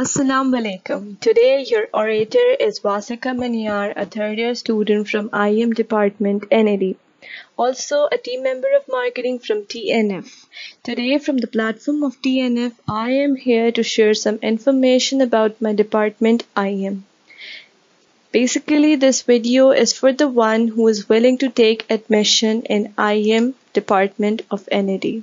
Assalamu alaikum. Today your orator is Wasiqa Maniar, a third year student from IM department NED. Also a team member of marketing from TNF. Today from the platform of TNF, I am here to share some information about my department IM. Basically, this video is for the one who is willing to take admission in IM department of NED.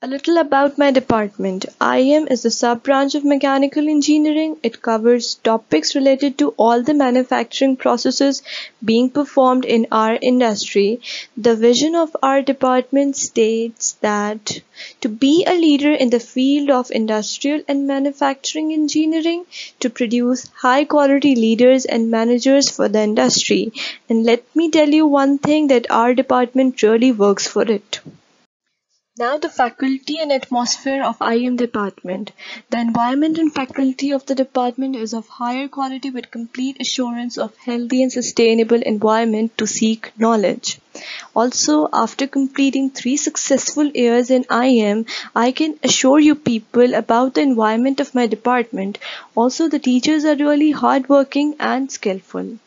A little about my department. IM is the sub-branch of mechanical engineering. It covers topics related to all the manufacturing processes being performed in our industry. The vision of our department states that to be a leader in the field of industrial and manufacturing engineering, to produce high-quality leaders and managers for the industry. And let me tell you one thing, that our department really works for it. Now the faculty and atmosphere of IM department. The environment and faculty of the department is of higher quality with complete assurance of healthy and sustainable environment to seek knowledge. Also, after completing 3 successful years in IM, I can assure you people about the environment of my department. Also, the teachers are really hardworking and skillful.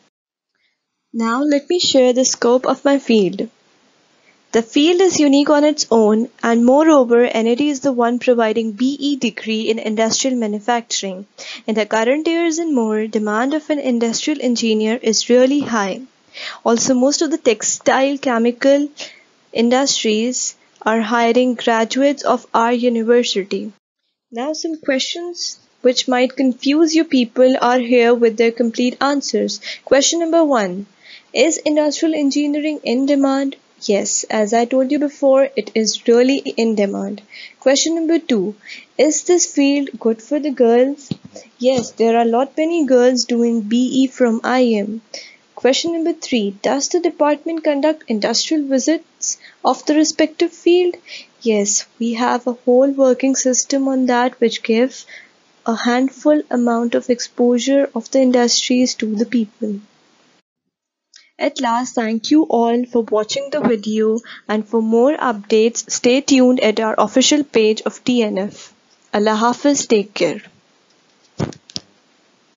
Now let me share the scope of my field. The field is unique on its own, and moreover, NED is the one providing BE degree in industrial manufacturing. In the current years and more, demand of an industrial engineer is really high. Also, most of the textile chemical industries are hiring graduates of our university. Now some questions which might confuse you people are here with their complete answers. Question number 1. Is industrial engineering in demand? Yes, as I told you before, it is really in demand. Question number 2. Is this field good for the girls? Yes, there are many girls doing BE from IM. Question number 3. Does the department conduct industrial visits of the respective field? Yes, we have a whole working system on that which gives a handful amount of exposure of the industries to the people. At last, thank you all for watching the video, and for more updates, stay tuned at our official page of TNF. Allah Hafiz, take care.